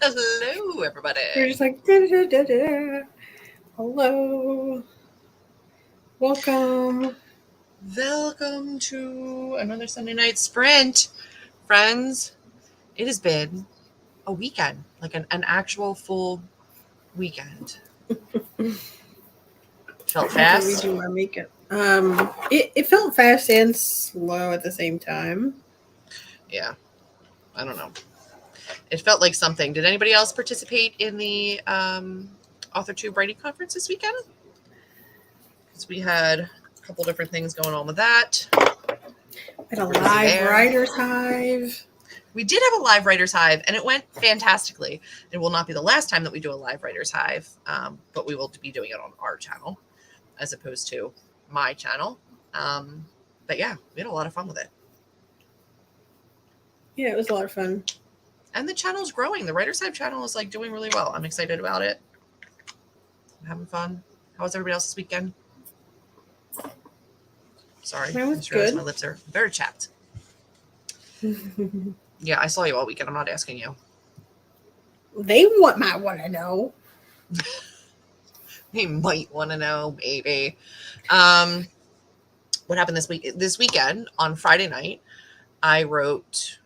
Hello, everybody. You're just like, da-da-da-da-da. Hello. Welcome. Welcome to another Sunday night sprint. Friends, it has been a weekend, like an actual full weekend. Felt fast. Redo my makeup. It felt fast and slow at the same time. Yeah, I don't know. It felt like something. Did anybody else participate in the AuthorTube writing conference this weekend? Because we had a couple different things going on with that. We had a live writer's hive. We did have a live writer's hive, and it went fantastically. It will not be the last time that we do a live writer's hive, but we will be doing it on our channel as opposed to my channel. But yeah, we had a lot of fun with it. Yeah, it was a lot of fun. And the channel's growing. The Writer's Hive channel is like doing really well. I'm excited about it. I'm having fun. How was everybody else this weekend? Sorry. Mine was good. My lips are very chapped. Yeah, I saw you all weekend. I'm not asking you. They might want to know. They might want to know, maybe. What happened this weekend on Friday night? I wrote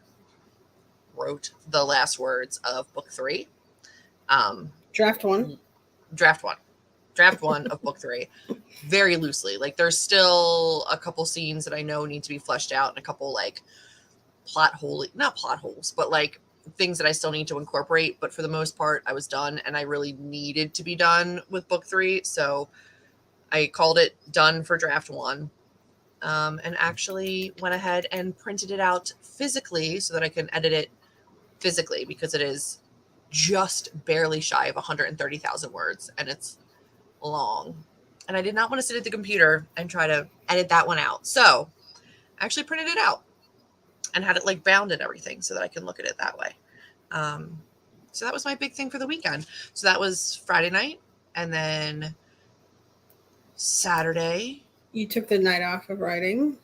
the last words of book 3. Draft one of book 3, very loosely. Like, there's still a couple scenes that I know need to be fleshed out, and a couple like not plot holes, but like things that I still need to incorporate. But for the most part, I was done, and I really needed to be done with book 3. So I called it done for draft 1. And actually went ahead and printed it out physically so that I can edit it physically, because it is just barely shy of 130,000 words, and it's long. And I did not want to sit at the computer and try to edit that one out. So I actually printed it out and had it like bound and everything so that I can look at it that way. So that was my big thing for the weekend. So that was Friday night. And then Saturday, You took the night off of writing.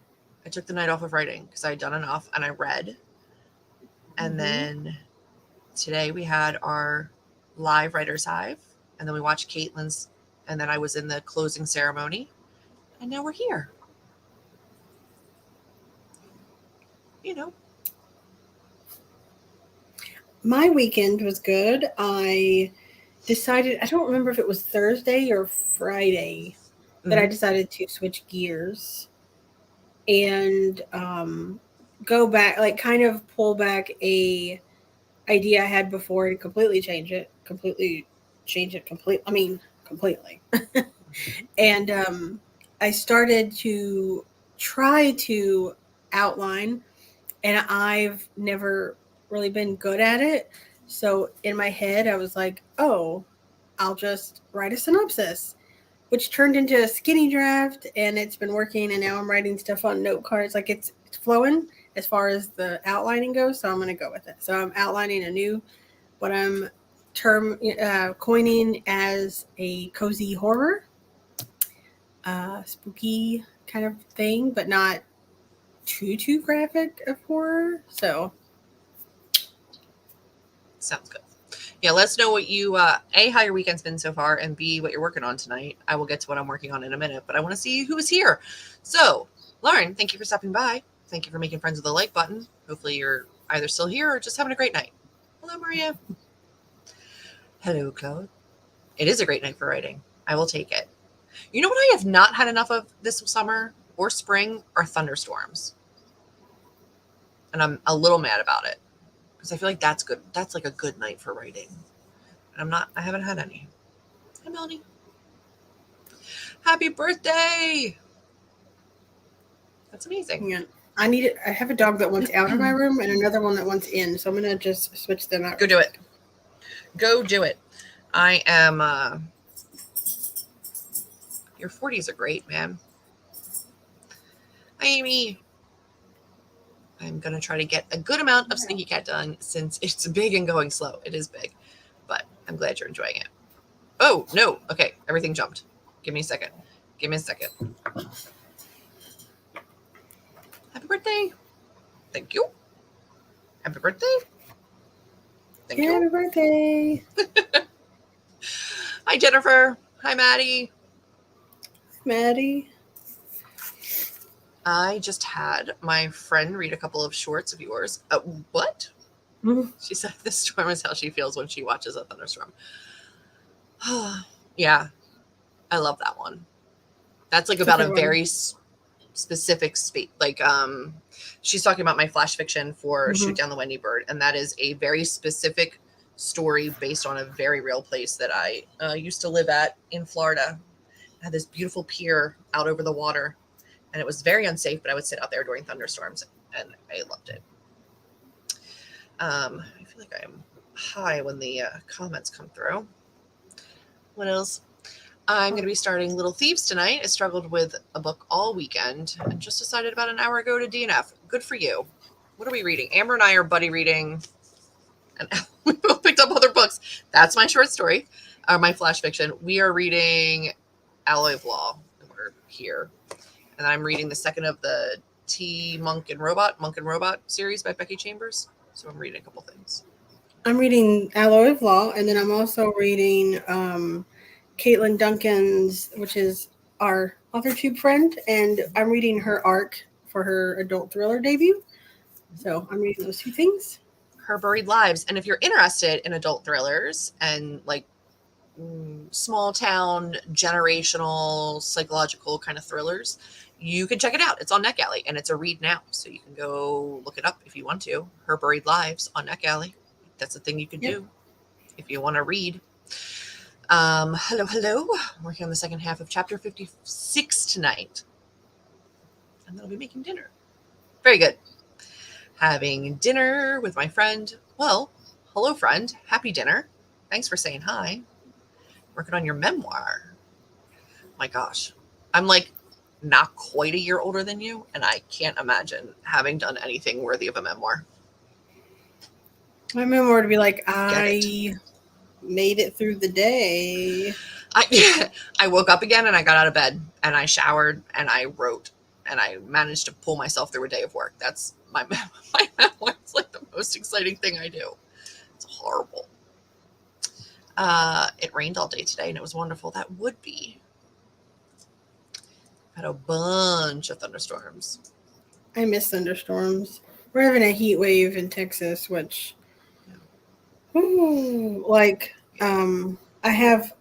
I took the night off of writing because I had done enough, and I read. And then today we had our live writer's hive, and then we watched Caitlin's, and then I was in the closing ceremony, and now we're here. You know. My weekend was good. I decided, I don't remember if it was Thursday or Friday, that I decided to switch gears and go back, like kind of pull back a idea I had before and completely change it. Completely. And I started to try to outline, and I've never really been good at it. So in my head, I was like, oh, I'll just write a synopsis, which turned into a skinny draft, and it's been working, and now I'm writing stuff on note cards. Like, it's flowing as far as the outlining goes, so I'm going to go with it. So I'm outlining a new, what I'm coining as a cozy horror, spooky kind of thing, but not too graphic of horror. So sounds good. Yeah, let us know what you, A, how your weekend's been so far, and B, what you're working on tonight. I will get to what I'm working on in a minute, but I want to see who is here. So, Lauren, thank you for stopping by. Thank you for making friends with the like button. Hopefully you're either still here or just having a great night. Hello, Maria. Hello, Claude. It is a great night for writing. I will take it. You know what I have not had enough of this summer or spring are thunderstorms. And I'm a little mad about it because I feel like that's good. That's like a good night for writing. And I haven't had any. Hi, Melanie. Happy birthday. That's amazing. Yeah. I have a dog that wants out of my room and another one that wants in. So I'm going to just switch them out. Go do it. Go do it. I am, your 40s are great, man. Hi, Amy. I'm going to try to get a good amount of Sneaky Cat done since it's big and going slow. It is big, but I'm glad you're enjoying it. Oh, no. Okay. Everything jumped. Give me a second. Happy birthday. Thank you. Happy birthday. Thank you. Happy birthday. Hi, Jennifer. Hi, Maddie. Maddie. I just had my friend read a couple of shorts of yours. What? Mm-hmm. She said the storm is how she feels when she watches a thunderstorm. Yeah, I love that one. That's like about a very specific space. Like, she's talking about my flash fiction for Shoot Down the Wendy Bird, and that is a very specific story based on a very real place that I used to live at in Florida. I had this beautiful pier out over the water, and it was very unsafe, but I would sit out there during thunderstorms, and I loved it. I feel like I'm high when the comments come through. What else? I'm going to be starting Little Thieves tonight. I struggled with a book all weekend and just decided about an hour ago to DNF. Good for you. What are we reading? Amber and I are buddy reading, and we both picked up other books. That's my short story, or my flash fiction. We are reading Alloy of Law. We're here. And I'm reading the second of the Monk and Robot series by Becky Chambers. So I'm reading a couple things. I'm reading Alloy of Law, and then I'm also reading Caitlin Duncan's, which is our AuthorTube friend, and I'm reading her arc for her adult thriller debut. So I'm reading those two things. Her Buried Lives. And if you're interested in adult thrillers and like small town, generational, psychological kind of thrillers, you can check it out. It's on NetGalley, and it's a read now. So you can go look it up if you want to. Her Buried Lives on NetGalley. That's a thing you can do if you want to read. Hello. I'm working on the second half of chapter 56 tonight. And then I'll be making dinner. Very good. Having dinner with my friend. Well, hello, friend. Happy dinner. Thanks for saying hi. Working on your memoir. My gosh. I'm like not quite a year older than you, and I can't imagine having done anything worthy of a memoir. My memoir to be like, I made it through the day. I woke up again and I got out of bed and I showered and I wrote and I managed to pull myself through a day of work. That's my memoir. It's like the most exciting thing I do. It's horrible. It rained all day today and it was wonderful. That would be. Had a bunch of thunderstorms. I miss thunderstorms. We're having a heat wave in Texas, which, I have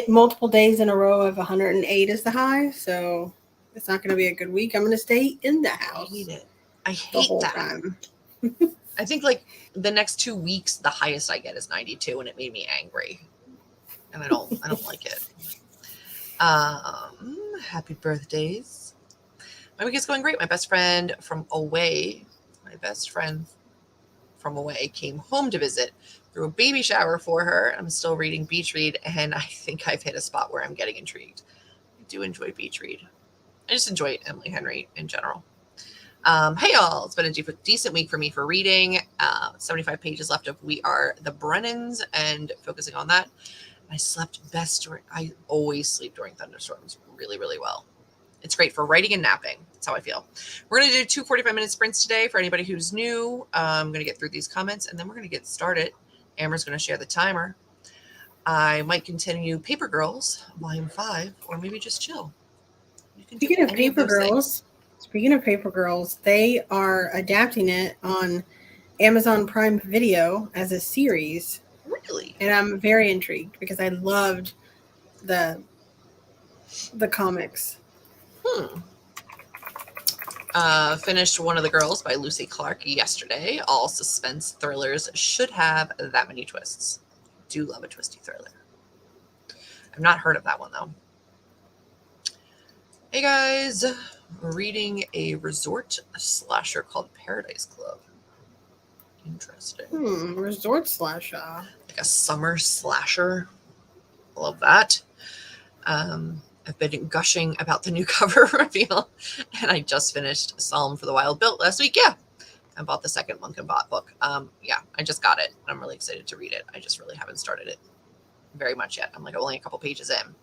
multiple days in a row of 108 as the high, so it's not going to be a good week. I'm going to stay in the house. I hate it. I hate that. Time. I think like the next 2 weeks, the highest I get is 92, and it made me angry, and I don't like it. Happy birthdays. My week is going great. My best friend from away came home to visit, threw a baby shower for her. I'm still reading Beach Read, and I think I've hit a spot where I'm getting intrigued. I do enjoy Beach Read. I just enjoy Emily Henry in general. Hey y'all, it's been a decent week for me for reading. 75 pages left of We Are the Brennans and focusing on that. I slept best I always sleep during thunderstorms really, really well. It's great for writing and napping. That's how I feel. We're going to do 2 45-minute sprints today for anybody who's new. I'm going to get through these comments, and then we're going to get started. Amber's going to share the timer. I might continue Paper Girls, Volume 5, or maybe just chill. Speaking of Paper Girls, they are adapting it on Amazon Prime Video as a series. Really? And I'm very intrigued because I loved the comics. Finished One of the Girls by Lucy Clark yesterday. All suspense thrillers should have that many twists. Do love a twisty thriller. I've not heard of that one though. Hey guys, reading a resort slasher called Paradise Club. Interesting. Resort slasher. Like a summer slasher. Love that. I've been gushing about the new cover reveal, and I just finished Psalm for the Wild Built last week. Yeah, I bought the second Monk and Bot book. Yeah, I just got it. I'm really excited to read it. I just really haven't started it very much yet. I'm like only a couple pages in.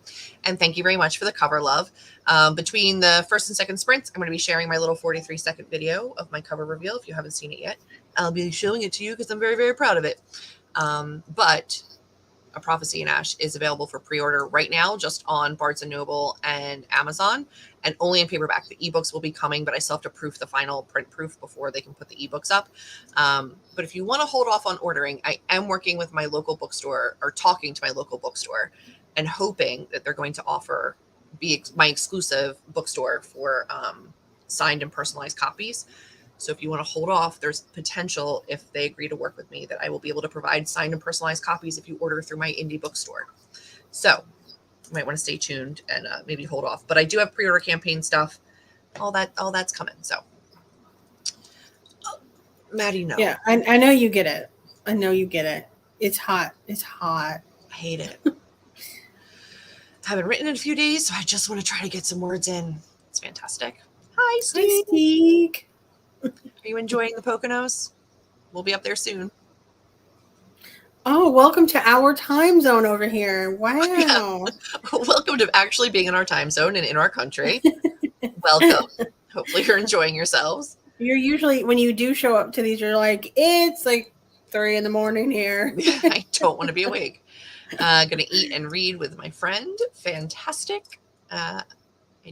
And thank you very much for the cover, love. Between the first and second sprints, I'm going to be sharing my little 43-second video of my cover reveal. If you haven't seen it yet, I'll be showing it to you because I'm very, very proud of it. But A Prophecy in Ash is available for pre-order right now, just on Barnes & Noble and Amazon, and only in paperback. The ebooks will be coming, but I still have to proof the final print proof before they can put the ebooks up. But if you want to hold off on ordering, I am working with my local bookstore, or talking to my local bookstore, and hoping that they're going to offer my exclusive bookstore for signed and personalized copies. So if you want to hold off, there's potential, if they agree to work with me, that I will be able to provide signed and personalized copies if you order through my indie bookstore. So you might want to stay tuned and maybe hold off. But I do have pre-order campaign stuff. All that's coming. So Maddie, no. Yeah, I know you get it. I know you get it. It's hot. It's hot. I hate it. Haven't written in a few days, so I just want to try to get some words in. It's fantastic. Hi, Steve. Hi, Steve. Are you enjoying the Poconos? We'll be up there soon. Oh, welcome to our time zone over here. Wow. Yeah. Welcome to actually being in our time zone and in our country. Welcome. Hopefully you're enjoying yourselves. You're usually, when you do show up to these, you're like, it's like 3 a.m. here. I don't want to be awake. Gonna eat and read with my friend. Fantastic. I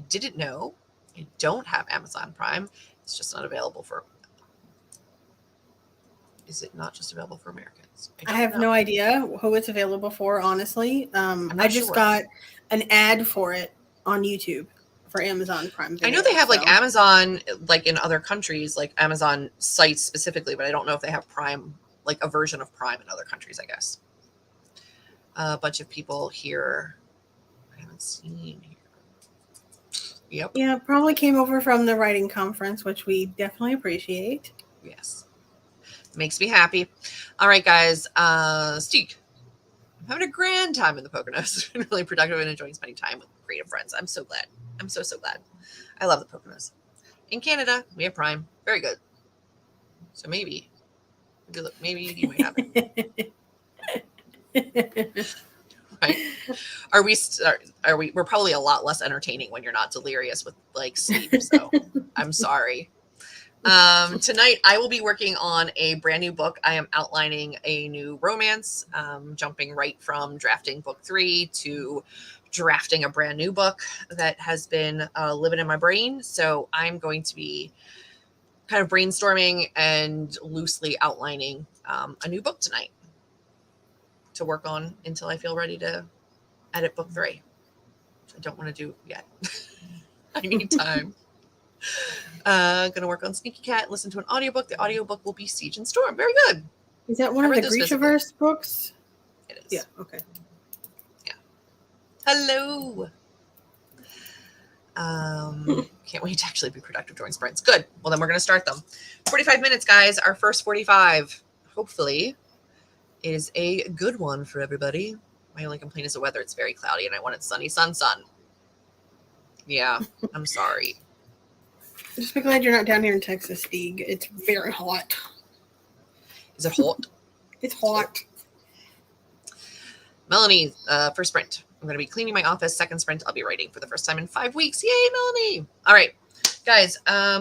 didn't know. I don't have Amazon Prime. It's just not available for. Is it not just available for Americans? I have no idea who it's available for, honestly. I just got an ad for it on YouTube for Amazon Prime Video. I know they have like Amazon, like in other countries, like Amazon sites specifically, but I don't know if they have Prime, like a version of Prime in other countries, I guess. A bunch of people here I haven't seen here. Yep. Yeah, probably came over from the writing conference, which we definitely appreciate. Yes. Makes me happy. All right, guys. Steve, I'm having a grand time in the Poconos. Been really productive and enjoying spending time with creative friends. I'm so glad. I'm so glad. I love the Poconos. In Canada, we have Prime. Very good. So maybe you might have it. Right? Are we? We're probably a lot less entertaining when you're not delirious with like sleep. So I'm sorry. Tonight I will be working on a brand new book. I am outlining a new romance, jumping right from drafting book 3 to drafting a brand new book that has been living in my brain. So I'm going to be kind of brainstorming and loosely outlining a new book tonight to work on until I feel ready to edit book 3. Which I don't want to do yet. I need time. Gonna work on Sneaky Cat, listen to an audiobook. The audiobook will be Siege and Storm. Very good. Is that one of the Grishaverse books? It is. Yeah, okay. Yeah. Hello. Can't wait to actually be productive during sprints. Good. Well, then we're gonna start them. 45 minutes, guys. Our first 45, hopefully, is a good one for everybody. My only complaint is the weather. It's very cloudy and I want it sunny, sun. Yeah, I'm sorry. Just be glad you're not down here in Texas, Steve. It's very hot. Is it hot? It's hot. Melanie, first sprint. I'm going to be cleaning my office. Second sprint, I'll be writing for the first time in 5 weeks. Yay, Melanie. All right, guys,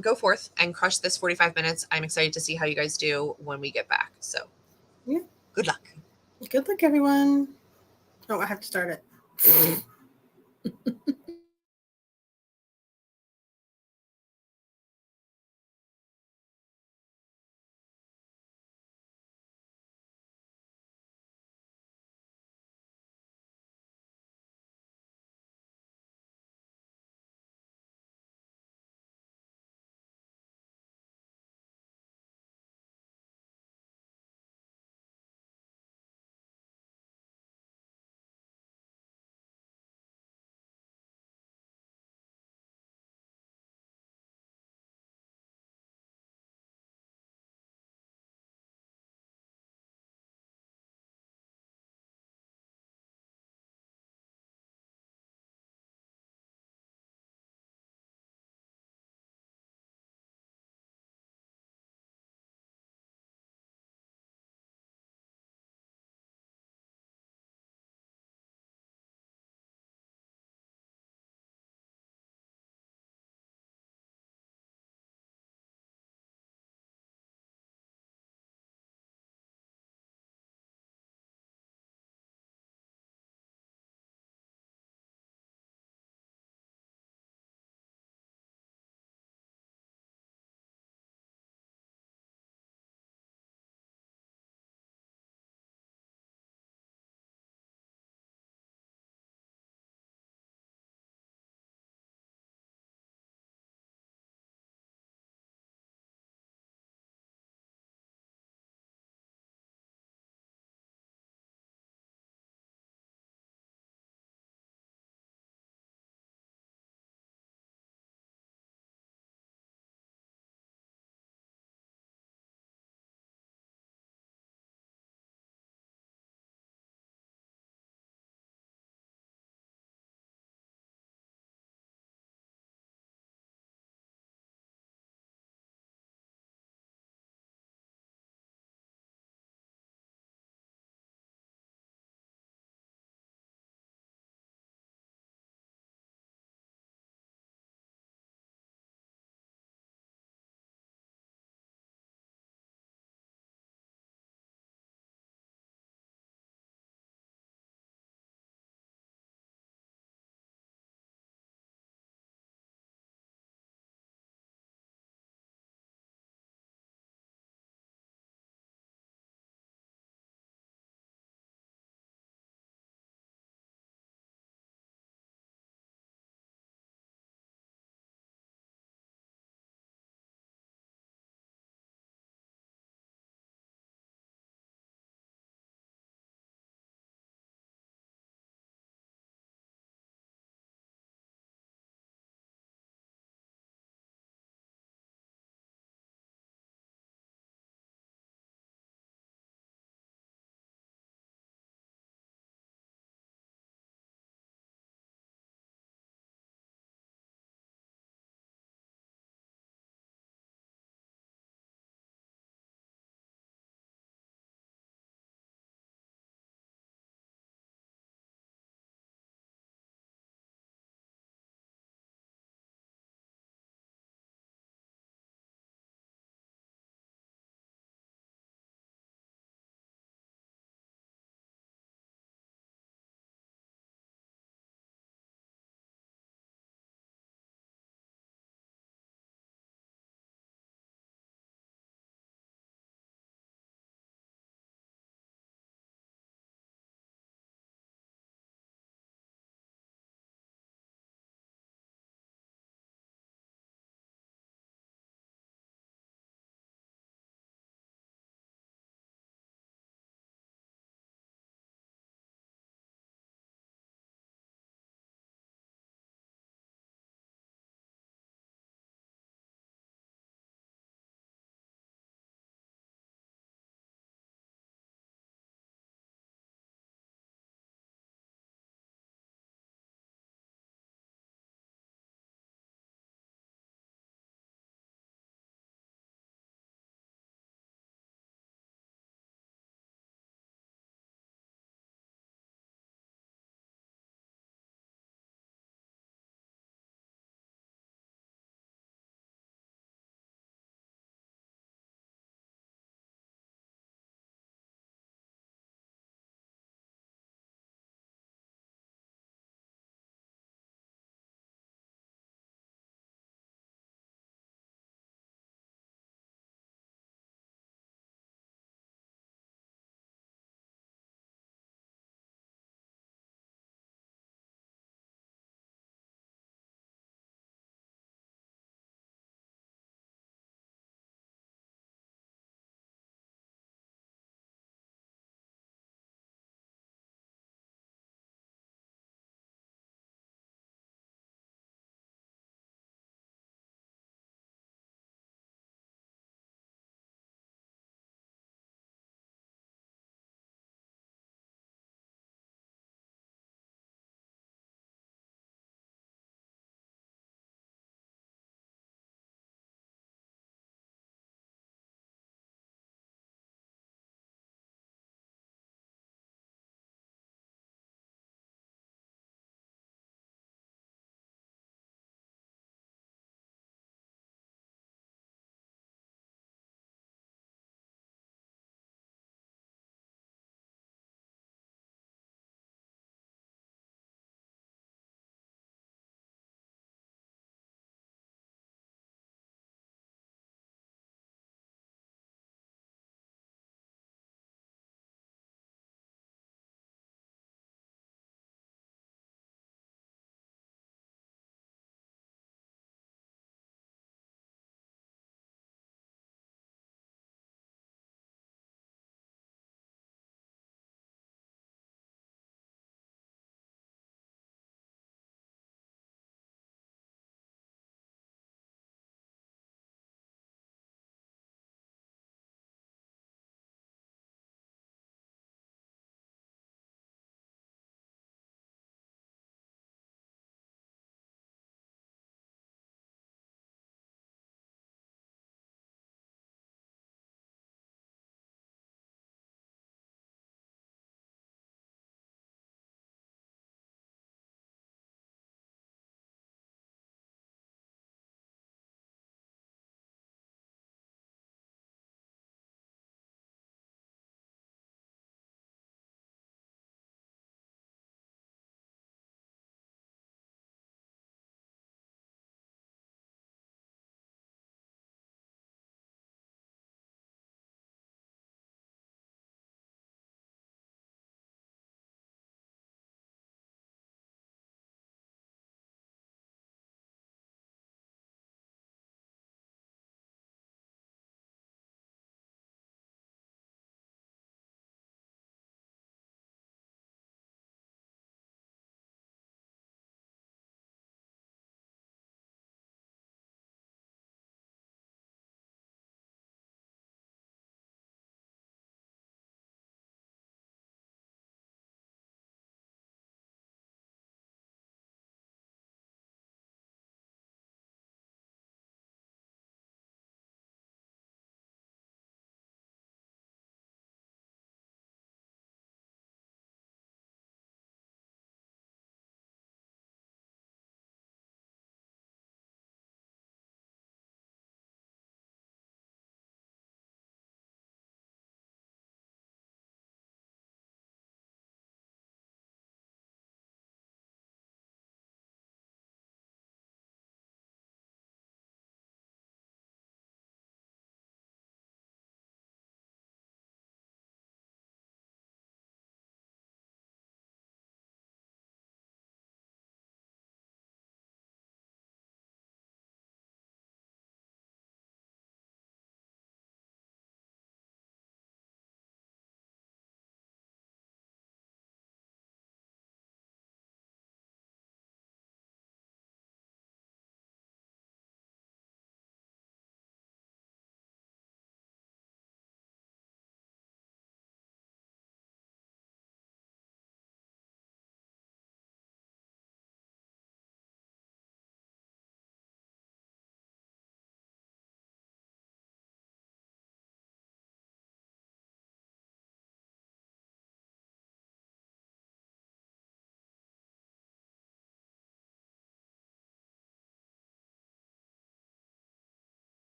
go forth and crush this 45 minutes. I'm excited to see how you guys do when we get back. So, yeah. Good luck. Good luck, everyone. Oh, I have to start it.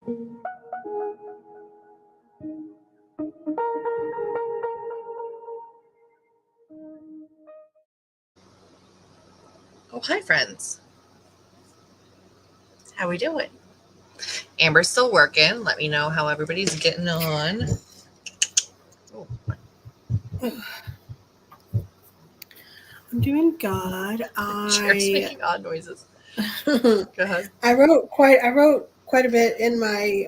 Oh, hi, friends. How we doing? Amber's still working. Let me know how everybody's getting on. Oh. I'm doing good. Chair's making odd noises. Go ahead. I wrote quite a bit in my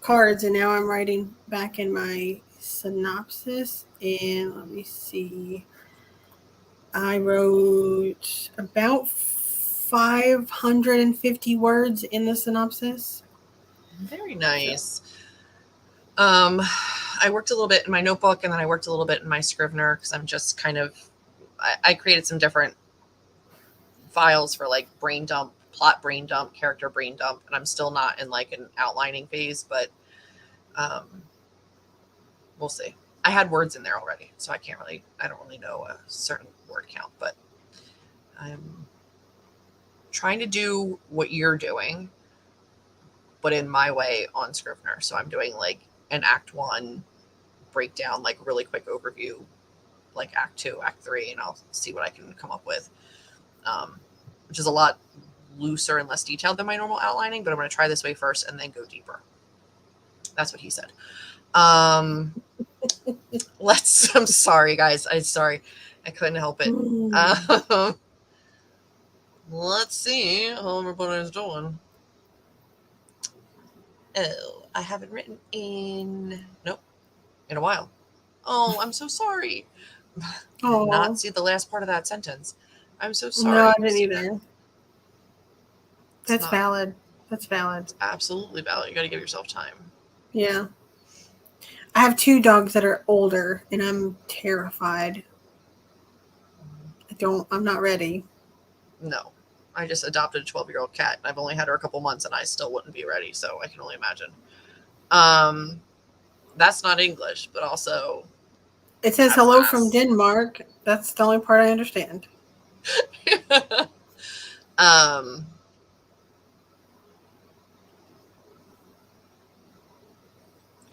cards, and now I'm writing back in my synopsis. And let me see. I wrote about 550 words in the synopsis. Very nice. I worked a little bit in my notebook, and then I worked a little bit in my Scrivener because I'm just kind of, I created some different files for like brain dump, plot brain dump, character brain dump, and I'm still not in like an outlining phase, but we'll see. I had words in there already, so I don't really know a certain word count, but I'm trying to do what you're doing, but in my way on Scrivener. So I'm doing like an Act 1 breakdown, like really quick overview, like Act 2, Act 3, and I'll see what I can come up with, which is a lot looser and less detailed than my normal outlining, but I'm going to try this way first and then go deeper. That's what he said. I'm sorry, guys. I couldn't help it. Let's see how everybody's doing. Oh, I haven't written in a while. Oh, I'm so sorry. Oh, not see the last part of that sentence. I'm so sorry. No, I didn't either. That's valid. That's valid. It's absolutely valid. You got to give yourself time. Yeah. I have 2 dogs that are older, and I'm terrified. I'm not ready. No. I just adopted a 12-year-old cat, and I've only had her a couple months, and I still wouldn't be ready, so I can only imagine. That's not English, but also... It says hello from Denmark. That's the only part I understand.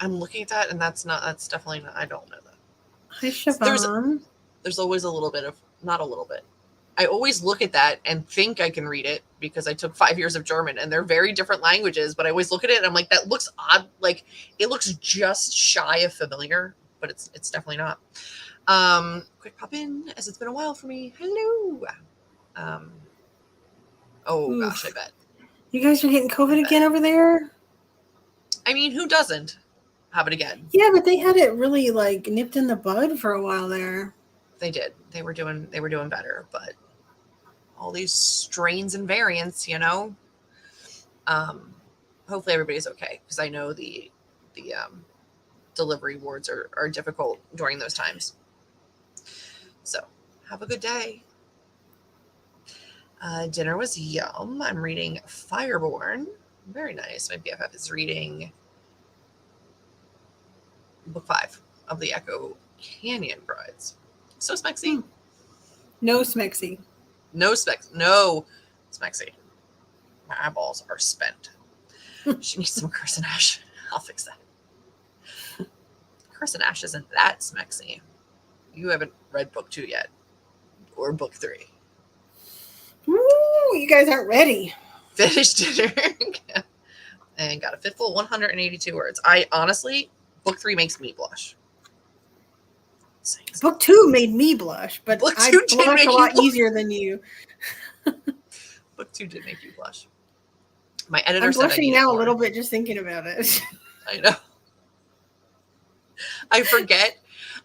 I'm looking at that, and that's definitely not, I don't know that. Hi, Siobhan. There's always a little bit of, not a little bit. I always look at that and think I can read it because I took 5 years of German, and they're very different languages, but I always look at it and I'm like, that looks odd. Like, it looks just shy of familiar, but it's definitely not. Quick pop in, as it's been a while for me. Hello. Gosh, I bet. You guys are getting COVID again over there? I mean, who doesn't have it again? Yeah, but they had it really like nipped in the bud for a while there. They did. They were doing better, but all these strains and variants, hopefully everybody's okay, because I know the delivery wards are difficult during those times. So have a good day. Dinner was yum. I'm reading Fireborn. Very nice. My BFF is reading book 5 of the Echo Canyon Brides. So Smexy. No Smexy. No Smexy. My eyeballs are spent. She needs some Curse Ash. I'll fix that. Curse Ash isn't that Smexy. You haven't read book 2 yet. Or book 3. Ooh, you guys aren't ready. Finished dinner. And got a fistful, 182 words. I honestly, book 3 makes me blush. Book 2 made me blush, but book 2 I blush a lot easier than you. Book 2 did make you blush. My editor I'm said blushing now a little bit just thinking about it. I know. I forget.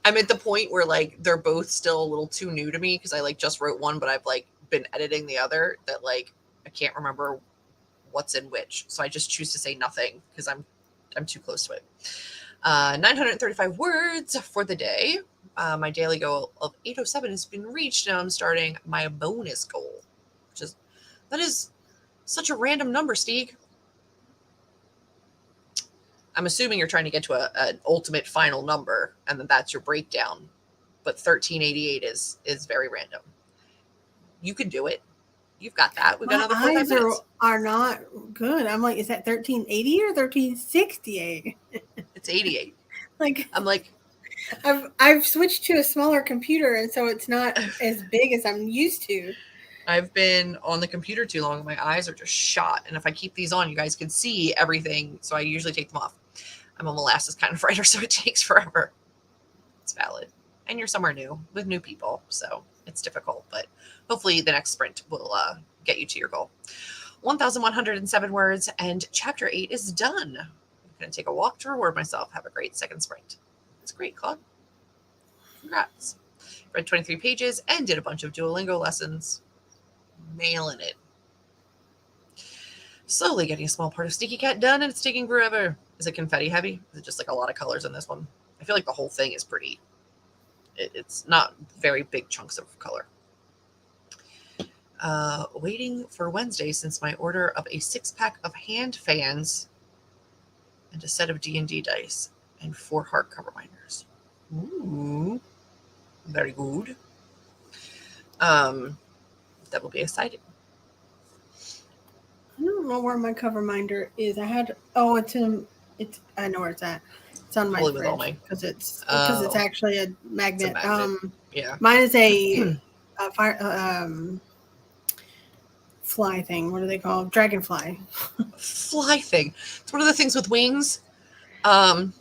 I'm at the point where like they're both still a little too new to me because I like just wrote one, but I've like been editing the other that like I can't remember what's in which. So I just choose to say nothing because I'm too close to it. 935 words for the day. My daily goal of 807 has been reached, and I'm starting my bonus goal, that is such a random number, Steve. I'm assuming you're trying to get to an ultimate final number, and then that's your breakdown. But 1388 is very random. You can do it. You've got that. We've got My another 45 eyes minutes. are not good. I'm like, is that 1380 or 1368? It's 88. Like, I'm like, I've switched to a smaller computer, and so it's not as big as I'm used to. I've been on the computer too long. My eyes are just shot. And if I keep these on, you guys can see everything. So I usually take them off. I'm a molasses kind of writer, so it takes forever. It's valid. And you're somewhere new with new people. So it's difficult, but hopefully the next sprint will get you to your goal. 1,107 words, and chapter 8 is done. I'm going to take a walk to reward myself. Have a great second sprint. That's great, Claude. Congrats. Read 23 pages and did a bunch of Duolingo lessons. Nailing it. Slowly getting a small part of Sneaky Cat done, and it's taking forever. Is it confetti heavy? Is it just like a lot of colors in this one? I feel like the whole thing is pretty. It's not very big chunks of color. Waiting for Wednesday since my order of a 6-pack of hand fans and a set of D&D dice and 4 hardcover binders. Ooh, very good. That will be exciting. I don't know where my cover minder is. I had it's I know where it's at. It's on my fridge because it's actually a magnet. Yeah. Mine is a fly thing. What are they called? Dragonfly. Fly thing. It's one of the things with wings. I'm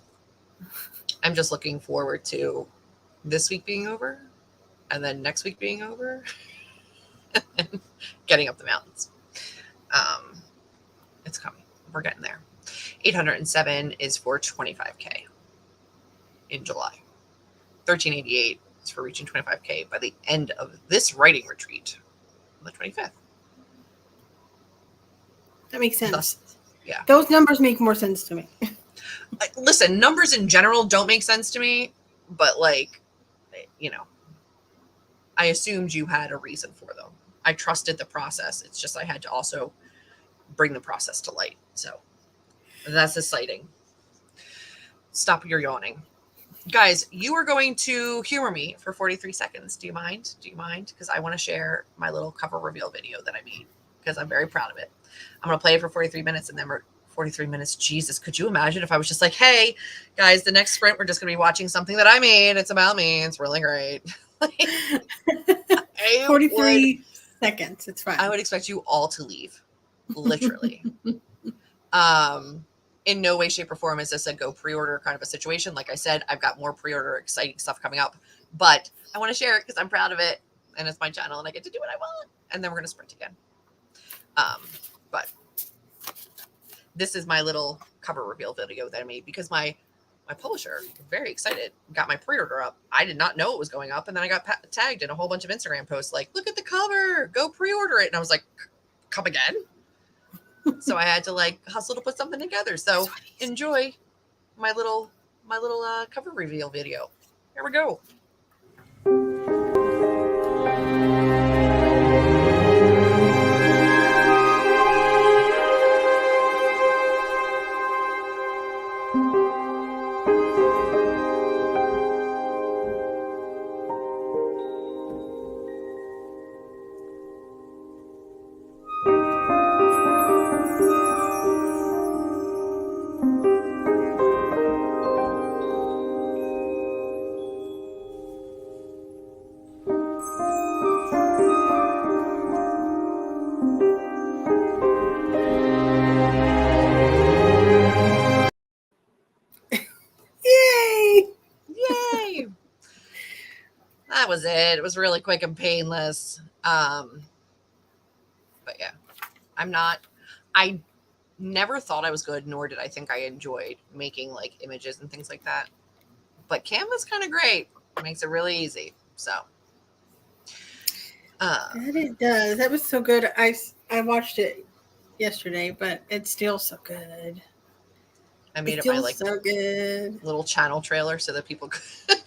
just looking forward to this week being over and then next week being over and getting up the mountains. It's coming. We're getting there. 807 is for 25K in July. 1388 is for reaching 25K by the end of this writing retreat on the 25th. That makes sense. Yeah. Those numbers make more sense to me. Listen, numbers in general don't make sense to me, but like, you know, I assumed you had a reason for them. I trusted the process. It's just I had to also bring the process to light. So that's exciting. Stop your yawning. Guys, you are going to humor me for 43 seconds. Do you mind? Do you mind? Because I want to share my little cover reveal video that I made because I'm very proud of it. I'm going to play it for 43 minutes and then we're 43 minutes. Jesus, could you imagine if I was just like, hey, guys, the next sprint, we're just going to be watching something that I made. It's about me. It's really great. 43 seconds. It's fine. I would expect you all to leave. Literally. In no way, shape, or form is this a go pre-order kind of a situation. Like I said, I've got more pre-order exciting stuff coming up, but I want to share it because I'm proud of it and it's my channel and I get to do what I want. And then we're going to sprint again. But this is my little cover reveal video that I made because my publisher, very excited, got my pre-order up. I did not know it was going up. And then I got tagged in a whole bunch of Instagram posts like, look at the cover, go pre-order it. And I was like, come again? So I had to like hustle to put something together. So enjoy my little cover reveal video. Here we go. Yay! That was it. It was really quick and painless. But yeah, I never thought I was good, nor did I think I enjoyed making like images and things like that. But Canva's kind of great. It makes it really easy. So that it does. That was so good. I watched it yesterday, but it's still so good. I made it my like so good little channel trailer so that people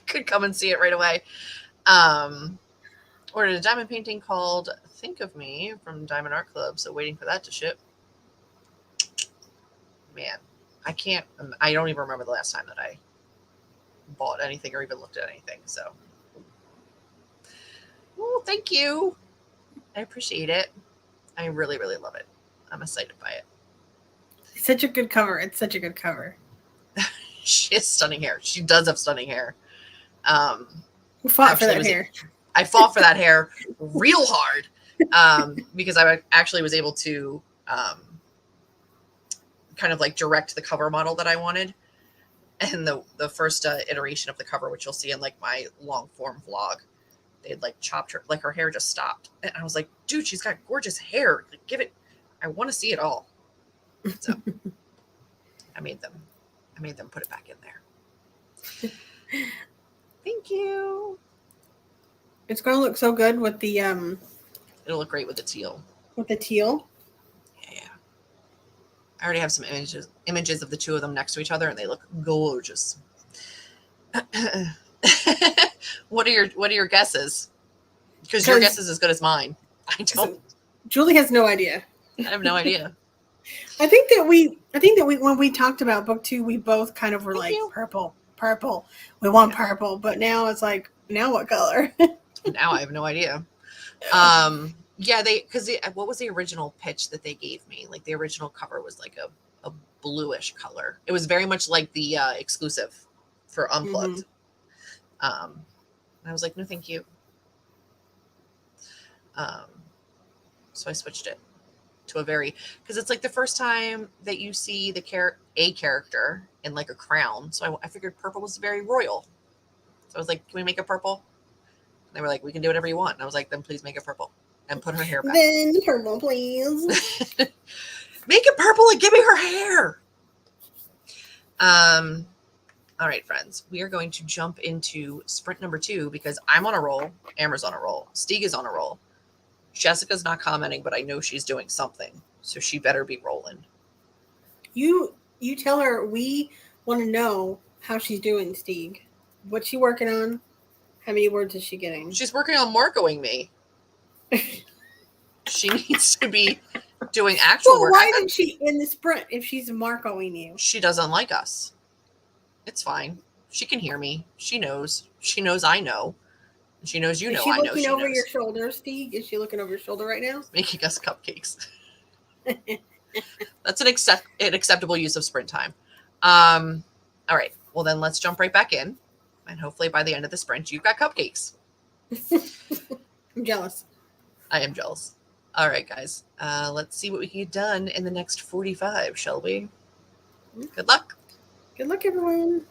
could come and see it right away. Ordered a diamond painting called Think of Me from Diamond Art Club, so waiting for that to ship. Man, I don't even remember the last time that I bought anything or even looked at anything. So, well, thank you. I appreciate it. I really, really love it. I'm excited by it. It's such a good cover. It's such a good cover. She has stunning hair. She does have stunning hair. Who fought for that hair? I fought for that hair real hard because I actually was able to kind of like direct the cover model that I wanted. And the first iteration of the cover, which you'll see in like my long form vlog, they'd like chopped her, like her hair just stopped. And I was like, dude, she's got gorgeous hair. Like, give it, I want to see it all. So I made them put it back in there. Thank you. It's going to look so good with the It'll look great with the teal. With the teal. Yeah. I already have some images of the two of them next to each other, and they look gorgeous. What are your guesses? Because your guess is as good as mine. I don't. Julie has no idea. I have no idea. I think that we when we talked about book 2, we both kind of were purple. We want purple, but now it's like, now what color? Now I have no idea. Yeah, what was the original pitch that they gave me? Like the original cover was like a bluish color. It was very much like the exclusive for Unplugged. I was like, no, thank you. So I switched it to because it's like the first time that you see a character in like a crown. So I figured purple was very royal. So I was like, can we make it purple? And they were like, we can do whatever you want. And I was like, then please make it purple and put her hair back. Then purple, please. Make it purple and give me her hair. All right, friends, we are going to jump into sprint number 2 because I'm on a roll. Amber's on a roll. Stieg is on a roll. Jessica's not commenting, but I know she's doing something, so she better be rolling. You tell her we want to know how she's doing, Stieg. What's she working on? How many words is she getting? She's working on Marcoing me. She needs to be doing actual work. Why isn't she in the sprint if she's Marcoing you? She doesn't like us. It's fine. She can hear me. She knows. She knows I know. She knows you know I know. Is she looking over knows. your shoulder, Stieg? Is she looking over your shoulder right now? Making us cupcakes. That's an acceptable use of sprint time. All right. Well, then let's jump right back in. And hopefully by the end of the sprint, you've got cupcakes. I'm jealous. I am jealous. All right, guys. Let's see what we can get done in the next 45, shall we? Good luck. Good luck, everyone.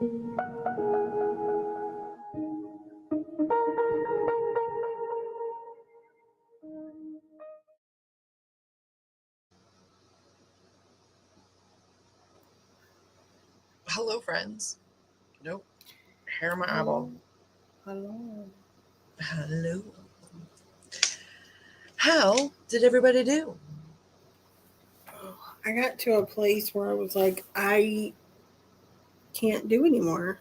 Hello, friends. Nope. Hair on my eyeball. Hello. Hello. How did everybody do? I got to a place where I was like, I can't do anymore.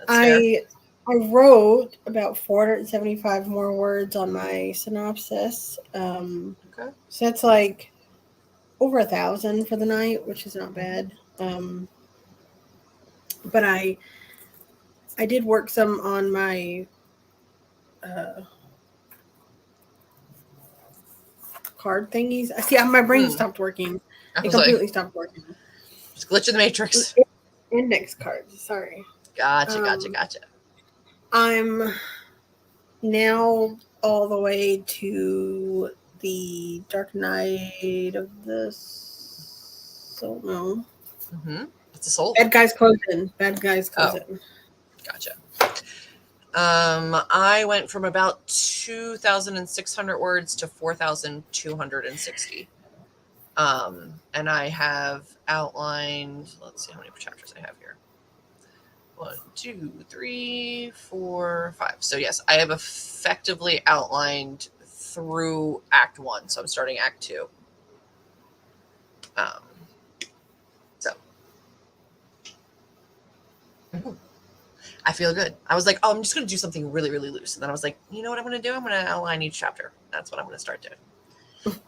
I wrote about 475 more words on my synopsis. Okay. So that's like over 1,000 for the night, which is not bad. But I did work some on my card thingies. I see my brain stopped working. It completely stopped working. Just glitch in the matrix. Index cards. Sorry. Gotcha. I'm now all the way to the Dark Knight of the Soul. No. Mm-hmm. It's a soul. Bad Guys Close In. Gotcha. I went from about 2,600 words to 4,260. And I have outlined, let's see how many chapters I have here. 1, 2, 3, 4, 5. So yes, I have effectively outlined through Act 1. So I'm starting Act 2. I feel good. I was like, oh, I'm just going to do something really, really loose. And then I was like, you know what I'm going to do? I'm going to outline each chapter. That's what I'm going to start doing.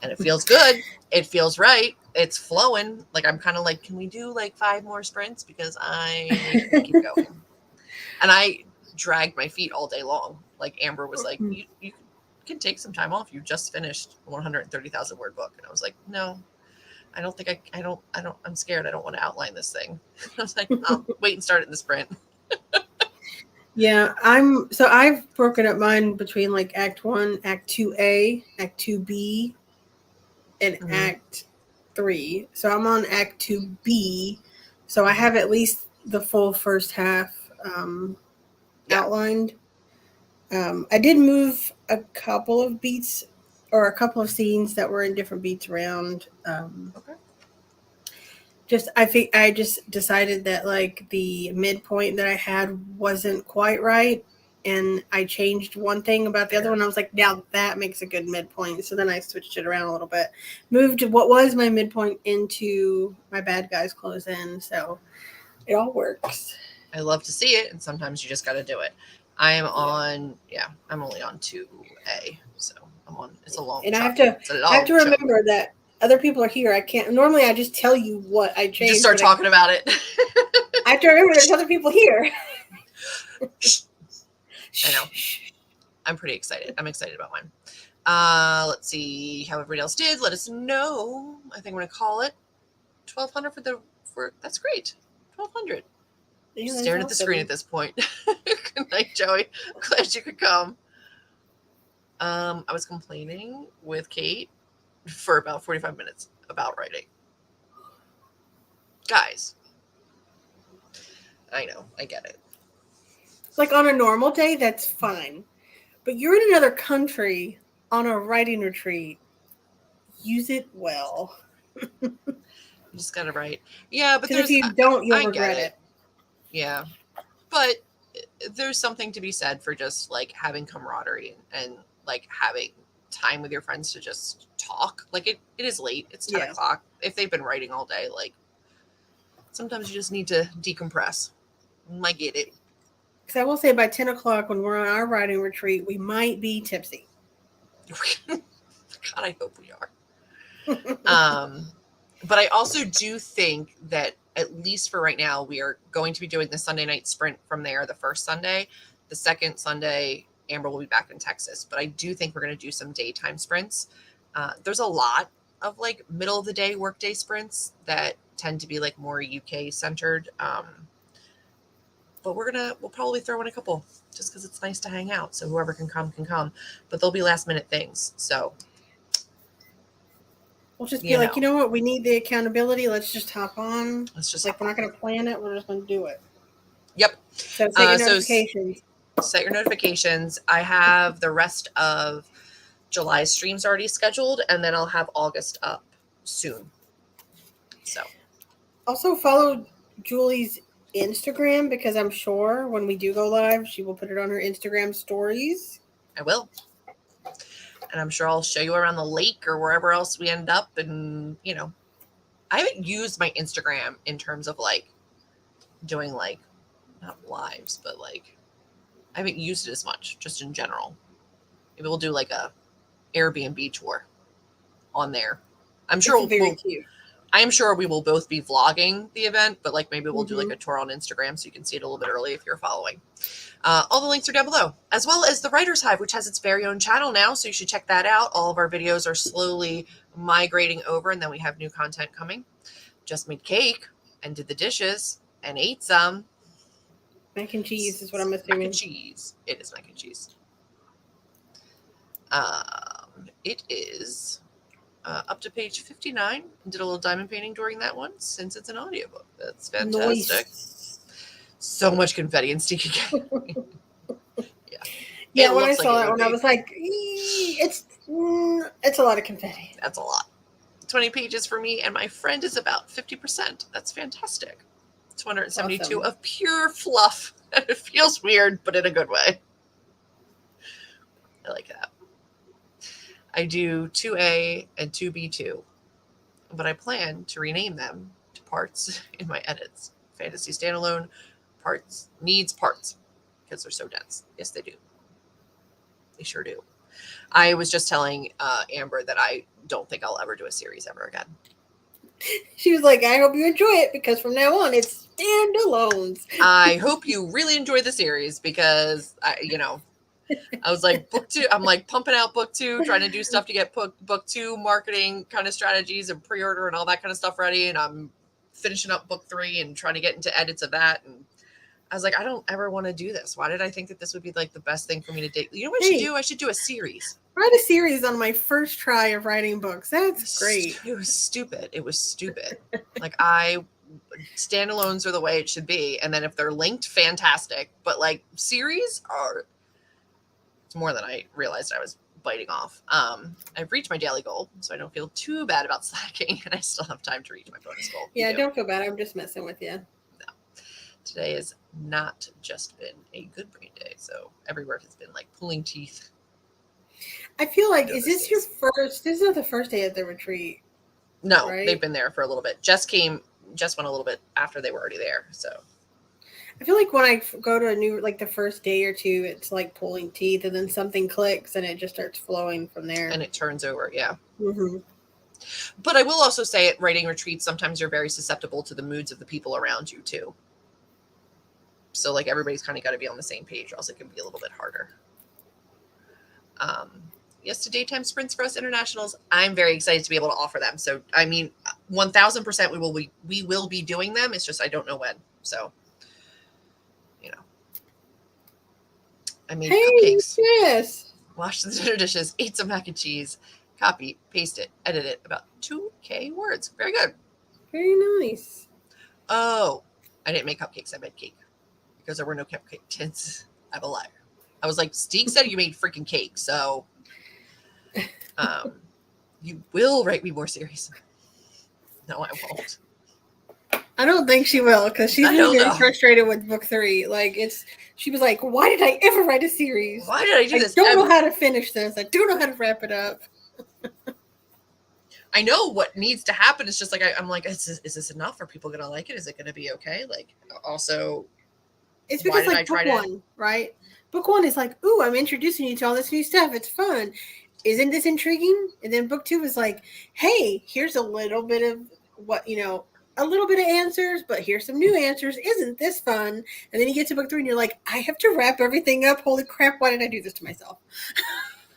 And it feels good. It feels right. It's flowing. Like, I'm kind of like, can we do like 5 more sprints? Because I need to keep going. And I dragged my feet all day long. Like Amber was like, you can take some time off. You just finished a 130,000 word book. And I was like, no, I don't think I'm scared. I don't want to outline this thing. I was like, I'll wait and start it in the sprint. Yeah, I've broken up mine between like Act 1, Act 2A, Act 2B, and Act 3. So I'm on Act 2B. So I have at least the full first half outlined. I did move a couple of beats or a couple of scenes that were in different beats around. I just decided that like the midpoint that I had wasn't quite right, and I changed one thing about the other one. I was like, now that makes a good midpoint. So then I switched it around a little bit, moved what was my midpoint into my Bad Guys Close In. So it all works. I love to see it, and sometimes you just got to do it. I'm only on 2A, so I'm on. It's a long. And I have to remember that other people are here. I can't. Normally, I just tell you what I changed. Just start talking about it. I have to remember there's other people here. I know. I'm pretty excited. I'm excited about mine. Let's see how everybody else did. Let us know. I think I'm going to call it 1,200 for that's great. 1,200. Yeah, staring at the screen at this point. Good night, Joey. Glad you could come. I was complaining with Kate for about 45 minutes about writing. Guys, I know, I get it. Like on a normal day, that's fine. But you're in another country on a writing retreat. Use it well. You just gotta write. Yeah, but if you don't, you'll regret it. Yeah. But there's something to be said for just like having camaraderie and like having time with your friends to just talk. Like it is late. It's 10 o'clock. If they've been writing all day, like sometimes you just need to decompress. I get it. Because I will say by 10 o'clock when we're on our writing retreat, we might be tipsy. God, I hope we are. But I also do think that at least for right now, we are going to be doing the Sunday night sprint from there the first Sunday. The second Sunday, Amber will be back in Texas. But I do think we're going to do some daytime sprints. There's a lot of like middle of the day workday sprints that tend to be like more UK centered. But we'll probably throw in a couple just because it's nice to hang out. So whoever can come can come. But they'll be last minute things. So We'll just be like, you know what? We need the accountability. Let's just hop on. Let's just like, we're not going to plan it. We're just going to do it. Yep. So set your notifications. Set your notifications. I have the rest of July's streams already scheduled, and then I'll have August up soon. So also follow Julie's Instagram, because I'm sure when we do go live, she will put it on her Instagram stories. I will. And I'm sure I'll show you around the lake or wherever else we end up. And, you know, I haven't used my Instagram in terms of like doing like, not lives, but like, I haven't used it as much just in general. Maybe we'll do like a Airbnb tour on there. I'm sure very cute. I am sure we will both be vlogging the event, but like maybe we'll do like a tour on Instagram so you can see it a little bit early if you're following. All the links are down below, as well as the Writer's Hive, which has its very own channel now, so you should check that out. All of our videos are slowly migrating over, and then we have new content coming. Just made cake and did the dishes and ate some. Mac and cheese is what I'm assuming. Mac and cheese. It is mac and cheese. It is up to page 59. Did a little diamond painting during that one, since it's an audiobook. That's fantastic. Nice. So much confetti and sticky cake. Yeah, when I saw that one, I was like, it's a lot of confetti. That's a lot. 20 pages for me, and my friend is about 50%. That's fantastic. 272 of pure fluff. It feels weird, but in a good way. I like that. I do 2A and 2B2, but I plan to rename them to parts in my edits. Fantasy Standalone parts needs parts because they're so dense. Yes, they do. They sure do. I was just telling Amber that I don't think I'll ever do a series ever again. She was like, I hope you enjoy it, because from now on it's standalones. I hope you really enjoy the series, because I was like, book 2. I'm like pumping out book 2, trying to do stuff to get book 2 marketing kind of strategies and pre-order and all that kind of stuff ready. And I'm finishing up book 3 and trying to get into edits of that. And I was like, I don't ever want to do this. Why did I think that this would be like the best thing for me to do? You know what I should do? I should do a series. Write a series on my first try of writing books. That's great. It was stupid. Like standalones are the way it should be. And then if they're linked, fantastic. But like series it's more than I realized I was biting off. I've reached my daily goal, so I don't feel too bad about slacking, and I still have time to reach my bonus goal. Yeah, don't feel bad. I'm just messing with you. No. Today has not just been a good brain day, so everywhere has been like pulling teeth. I feel like, is this your first? This is not the first day of the retreat. No, right? They've been there for a little bit. Jess went a little bit after they were already there, so. I feel like when I go to a new, like the first day or two, it's like pulling teeth, and then something clicks and it just starts flowing from there. And it turns over, yeah. Mm-hmm. But I will also say at writing retreats, sometimes you're very susceptible to the moods of the people around you too. So like everybody's kind of got to be on the same page, or else it can be a little bit harder. Yes, to daytime sprints for us internationals. I'm very excited to be able to offer them. So, I mean, 1000% we will be doing them. It's just I don't know when. So, I made cupcakes. Yes. Washed the dinner dishes, ate some mac and cheese, copy, paste it, edit it. About 2K words. Very good. Very nice. Oh, I didn't make cupcakes. I made cake because there were no cupcake tins. I'm a liar. I was like, Steve said you made freaking cake. So you will write me more series. No, I won't. I don't think she will, because she's been very frustrated with book 3. Like she was like, why did I ever write a series? Why did I do this? I don't know how to finish this. I don't know how to wrap it up. I know what needs to happen. It's just like, I'm like, is this enough? Are people going to like it? Is it going to be okay? Like, also, it's because like book 1, right? Book 1 is like, ooh, I'm introducing you to all this new stuff. It's fun. Isn't this intriguing? And then book 2 is like, hey, here's a little bit of what, a little bit of answers, but here's some new answers. Isn't this fun? And then you get to book 3 and you're like, I have to wrap everything up. Holy crap. Why did I do this to myself?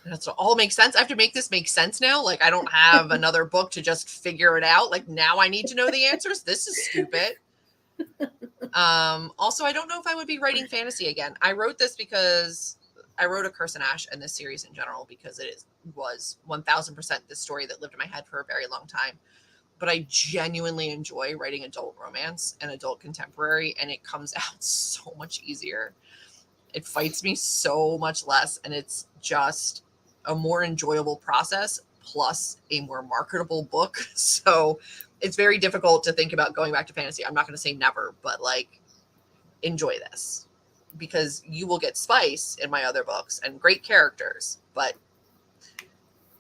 That's all makes sense. I have to make this make sense now. Like, I don't have another book to just figure it out. Like, now I need to know the answers. This is stupid. Also, I don't know if I would be writing fantasy again. I wrote this because I wrote A Curse and Ash and this series in general because was 1000% this story that lived in my head for a very long time. But I genuinely enjoy writing adult romance and adult contemporary, and it comes out so much easier. It fights me so much less, and it's just a more enjoyable process plus a more marketable book. So it's very difficult to think about going back to fantasy. I'm not going to say never, but like, enjoy this because you will get spice in my other books and great characters, but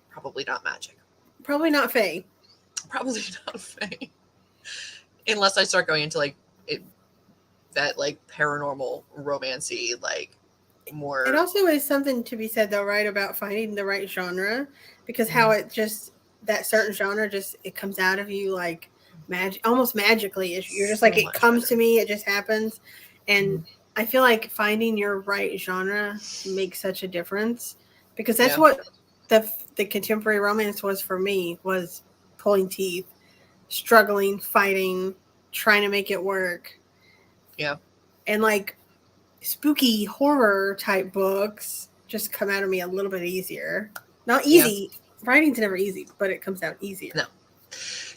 probably not magic. Probably not fae. Probably not fae. Unless I start going into like that like paranormal romancy, like more. It also is something to be said though, right, about finding the right genre, because how it just, that certain genre just, it comes out of you like almost magically. You're just like, it comes to me, it just happens. And I feel like finding your right genre makes such a difference, because that's what the contemporary romance was for me, was pulling teeth, struggling, fighting, trying to make it work. Yeah. And like spooky horror type books just come out of me a little bit easier. Not easy. Writing's never easy, but it comes out easier. No.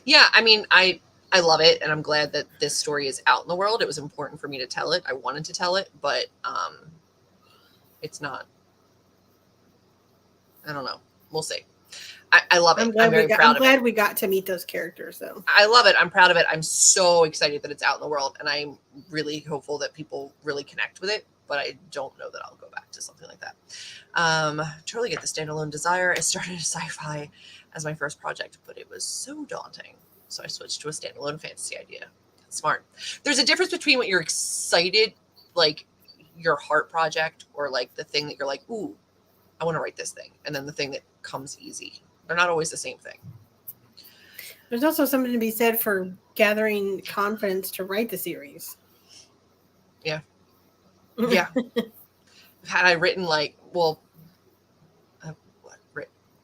Yeah, I mean, I love it, and I'm glad that this story is out in the world. It was important for me to tell it. I wanted to tell it, but it's not. I don't know. We'll see. I love it. I'm very proud of it. I'm glad we got to meet those characters, though. I love it. I'm proud of it. I'm so excited that it's out in the world, and I'm really hopeful that people really connect with it, but I don't know that I'll go back to something like that. Totally get the standalone desire. I started a sci-fi as my first project, but it was so daunting. So I switched to a standalone fantasy idea. Smart. There's a difference between what you're excited, like your heart project, or like the thing that you're like, ooh, I want to write this thing. And then the thing that comes easy. They're not always the same thing. There's also something to be said for gathering confidence to write the series. Yeah. Yeah. Had I written like, well,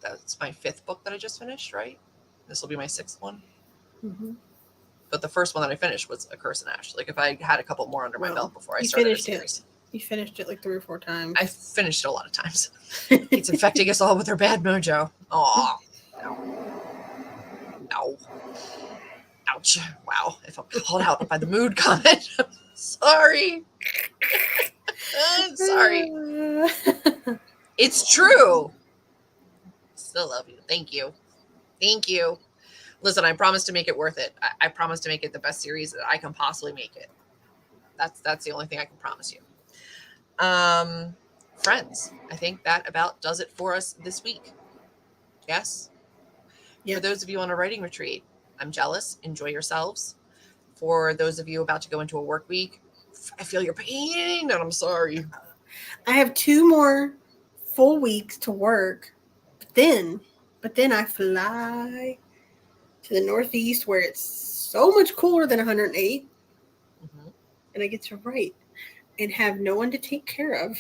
that's my 5th book that I just finished, right? This will be my 6th one. Mm-hmm. But the first one that I finished was A Curse and Ash. Like if I had a couple more under my belt before I started the series. You finished it like 3 or 4 times. I finished it a lot of times. It's infecting us all with her bad mojo. Aw. No. Ouch. Wow. If I'm called out by the mood comment, I'm sorry. Sorry. It's true. Still love you. Thank you. Thank you. Listen, I promise to make it worth it. I promise to make it the best series that I can possibly make it. That's the only thing I can promise you. Friends, I think that about does it for us this week. Yes? Yeah. For those of you on a writing retreat, I'm jealous. Enjoy yourselves. For those of you about to go into a work week, I feel your pain and I'm sorry. I have 2 more full weeks to work. But then I fly to the Northeast where it's so much cooler than 108. Mm-hmm. And I get to write and have no one to take care of.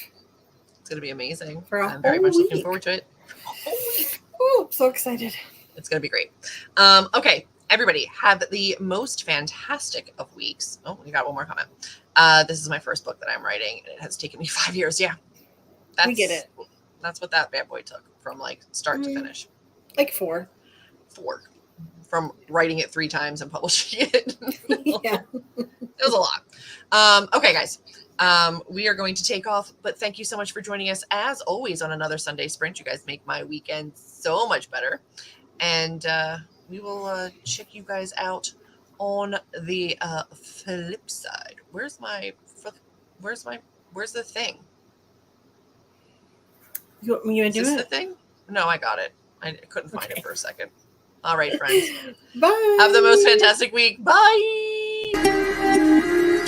It's going to be amazing. I'm very much week. Looking forward to it. A whole week. Oh, I'm so excited. It's going to be great. Okay, everybody, have the most fantastic of weeks. Oh, we got one more comment. This is my first book that I'm writing, and it has taken me 5 years. Yeah. We get it. That's what that bad boy took from like start to finish. Like 4. From writing it 3 times and publishing it. Yeah. It was a lot. Okay, guys. We are going to take off, but thank you so much for joining us as always on another Sunday Sprint. You guys make my weekend so much better. And we will check you guys out on the flip side. Where's the thing? You want me to do it? Is this the thing? No, I got it. I couldn't find it for a second. All right, friends. Bye. Have the most fantastic week. Bye.